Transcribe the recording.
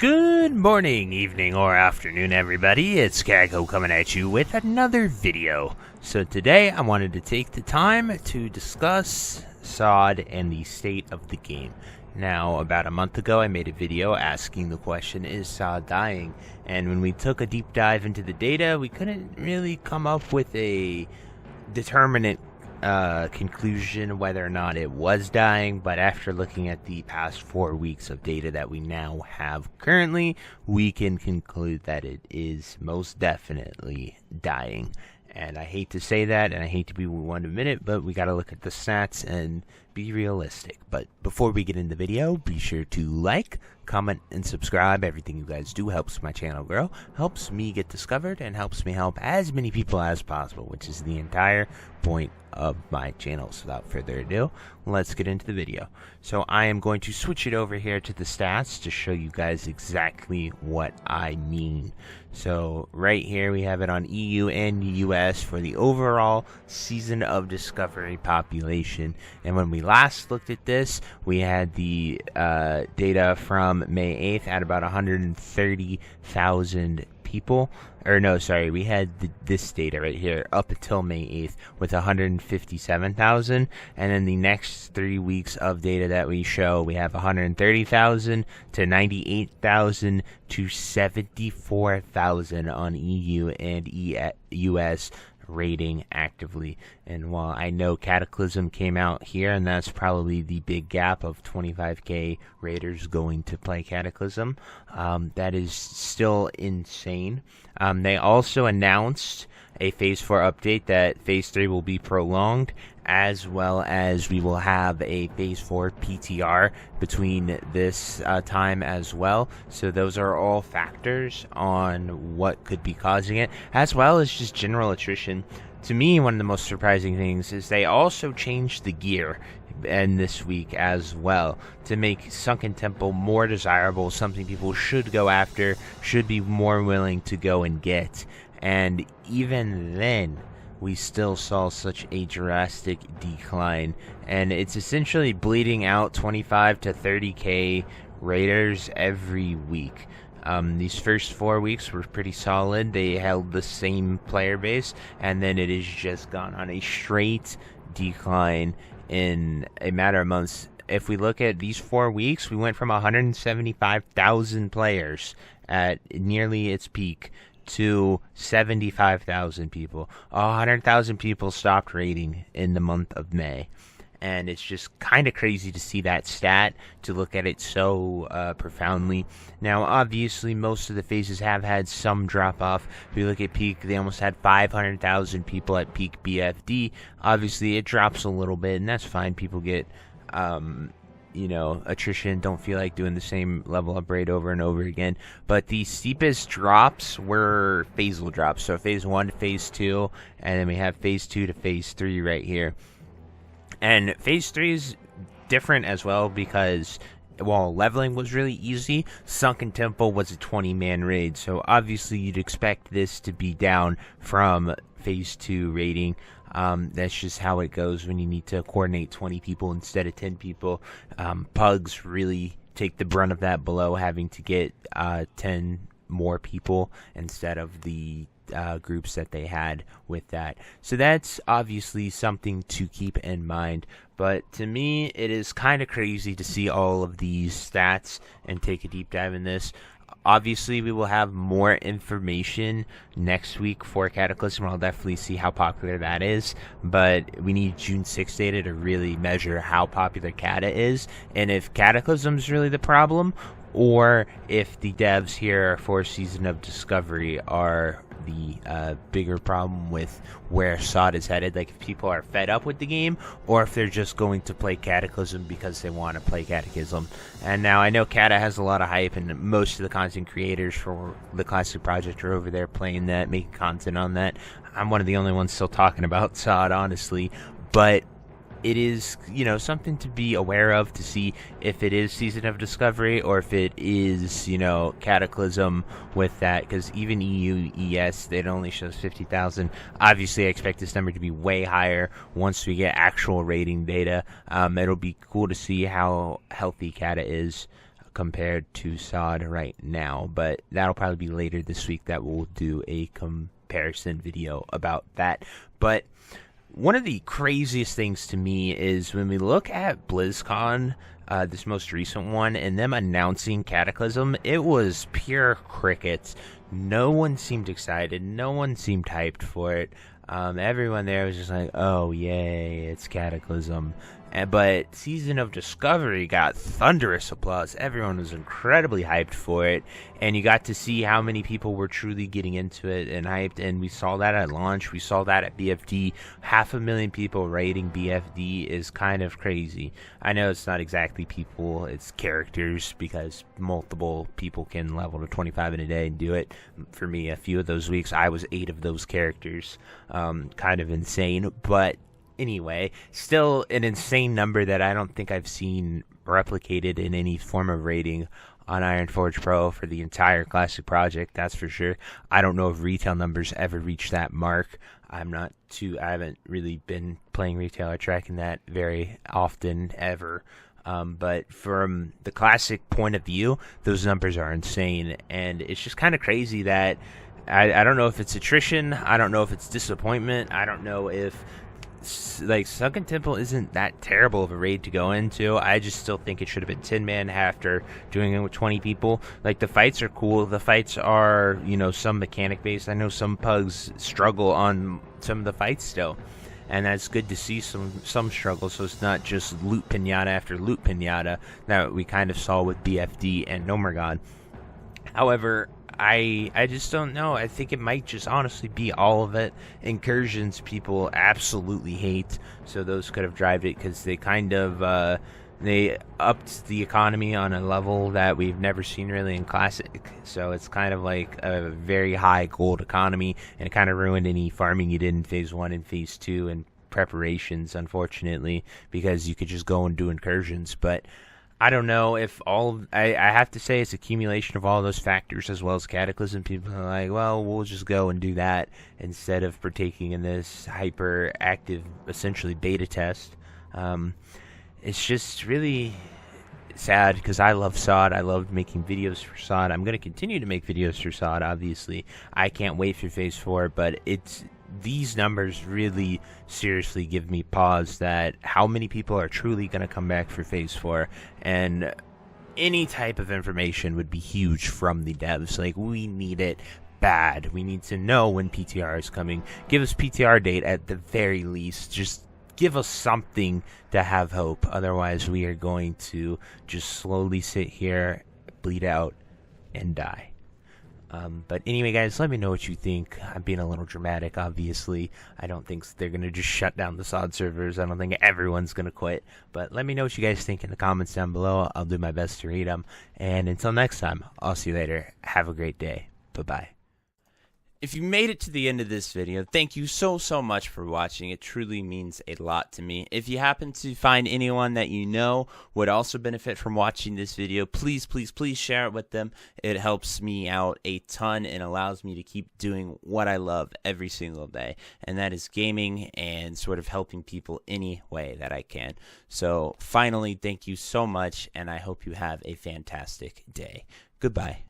Good morning, evening, or afternoon, everybody. It's Kaghoe coming at you with another video. So today I wanted to take the time to discuss SoD and the state of the game. Now, about a month ago, I made a video asking the question, is SoD dying? And when we took a deep dive into the data, we couldn't really come up with a determinate conclusion whether or not it was dying, but after looking at the past 4 weeks of data that we now have currently, we can conclude that it is most definitely dying. And I hate to say that, and I hate to be one to admit it, but we gotta look at the stats and be realistic. But before we get into the video, be sure to like, comment, and subscribe. Everything you guys do helps my channel grow, helps me get discovered, and helps me help as many people as possible, which is the entire point of my channel. So without further ado, let's get into the video. So I am going to switch it over here to the stats to show you guys exactly what I mean. So right here we have it on EU and US for the overall Season of Discovery population. And when we last looked at this, we had the data from May 8th at about 130,000 people. Or no, sorry, we had this data right here up until May 8th with 157,000, and then the next 3 weeks of data that we show, we have 130,000 to 98,000 to 74,000 on EU and US rating actively. And while I know Cataclysm came out here, and that's probably the big gap of 25k raiders going to play Cataclysm, that is still insane. They also announced a Phase 4 update that Phase 3 will be prolonged, as well as we will have a Phase 4 PTR between this time as well. So those are all factors on what could be causing it, as well as just general attrition. To me, one of the most surprising things is they also changed the gear and this week as well to make Sunken Temple more desirable, something people should go after, should be more willing to go and get. And even then, we still saw such a drastic decline, and it's essentially bleeding out 25 to 30k raiders every week. These first 4 weeks were pretty solid. They held the same player base, and then it has just gone on a straight decline in a matter of months. If we look at these 4 weeks, we went from 175,000 players at nearly its peak to 75,000 people. 100,000 people stopped raiding in the month of May. And it's just kind of crazy to see that stat, to look at it so profoundly. Now, obviously, most of the phases have had some drop-off. If we look at peak, they almost had 500,000 people at peak BFD. Obviously, it drops a little bit, and that's fine. People get, attrition, don't feel like doing the same level up raid over and over again. But the steepest drops were phasal drops. So Phase 1 to Phase 2, and then we have Phase 2 to Phase 3 right here. And Phase 3 is different as well because while leveling was really easy, Sunken Temple was a 20-man raid. So obviously you'd expect this to be down from Phase 2 raiding. That's just how it goes when you need to coordinate 20 people instead of 10 people. Pugs really take the brunt of that below, having to get 10 more people instead of the groups that they had with that. So that's obviously something to keep in mind. But to me, it is kind of crazy to see all of these stats and take a deep dive in this. Obviously, we will have more information next week for Cataclysm. I'll definitely see how popular that is. But we need June 6th data to really measure how popular Cata is. And if Cataclysm is really the problem, or if the devs here for Season of Discovery are the bigger problem with where SoD is headed. Like if people are fed up with the game, or if they're just going to play Cataclysm because they want to play Cataclysm. And now I know Cata has a lot of hype, and most of the content creators for the Classic Project are over there playing that, making content on that. I'm one of the only ones still talking about SoD, honestly. But it is, something to be aware of, to see if it is Season of Discovery or if it is, Cataclysm with that, because even EU, ES, it only shows 50,000. Obviously, I expect this number to be way higher once we get actual rating data. It'll be cool to see how healthy Cata is compared to SoD right now, but that'll probably be later this week that we'll do a comparison video about that. But one of the craziest things to me is when we look at BlizzCon, this most recent one, and them announcing Cataclysm, it was pure crickets. No one seemed excited. No one seemed hyped for it. Everyone there was just like, oh, yay, it's Cataclysm. But Season of Discovery got thunderous applause. Everyone was incredibly hyped for it, and you got to see how many people were truly getting into it and hyped, and we saw that at launch. We saw that at BFD. 500,000 people rating BFD is kind of crazy. I know it's not exactly people, it's characters, because multiple people can level to 25 in a day and do it. For me, a few of those weeks, I was 8 of those characters. Kind of insane, but anyway, still an insane number that I don't think I've seen replicated in any form of rating on Ironforge Pro for the entire Classic project, that's for sure. I don't know if retail numbers ever reach that mark. I haven't really been playing retail or tracking that very often ever. But from the Classic point of view, those numbers are insane, and it's just kind of crazy that I don't know if it's attrition, I don't know if it's disappointment, I don't know if Sunken Temple isn't that terrible of a raid to go into. I just still think it should have been 10-man after doing it with 20 people. The fights are cool. The fights are, some mechanic based. I know some pugs struggle on some of the fights still, and that's good to see some struggle, so it's not just loot pinata after loot pinata that we kind of saw with BFD and Nomergod. However, I just don't know. I think it might just honestly be all of it. Incursions people absolutely hate, so those could have driven it, because they kind of they upped the economy on a level that we've never seen really in Classic. So it's kind of like a very high gold economy, and it kind of ruined any farming you did in Phase 1 and Phase 2 and preparations, unfortunately, because you could just go and do incursions. But I don't know if I have to say it's accumulation of all those factors as well as Cataclysm. People are like, well, we'll just go and do that instead of partaking in this hyper-active, essentially, beta test. It's just really sad, because I love SoD. I loved making videos for SoD. I'm going to continue to make videos for SoD, obviously. I can't wait for Phase 4, but these numbers really seriously give me pause that how many people are truly going to come back for Phase 4, and any type of information would be huge from the devs. We need it bad. We need to know when PTR is coming. Give us PTR date at the very least. Just give us something to have hope. Otherwise, we are going to just slowly sit here, bleed out, and die. But anyway, guys, let me know what you think. I'm being a little dramatic, obviously. I don't think they're going to just shut down the SoD servers. I don't think everyone's going to quit. But let me know what you guys think in the comments down below. I'll do my best to read them. And until next time, I'll see you later. Have a great day. Bye-bye. If you made it to the end of this video, thank you so much for watching. It truly means a lot to me. If you happen to find anyone that you know would also benefit from watching this video, please share it with them. It helps me out a ton and allows me to keep doing what I love every single day, and that is gaming and sort of helping people any way that I can. So finally, thank you so much, and I hope you have a fantastic day. Goodbye.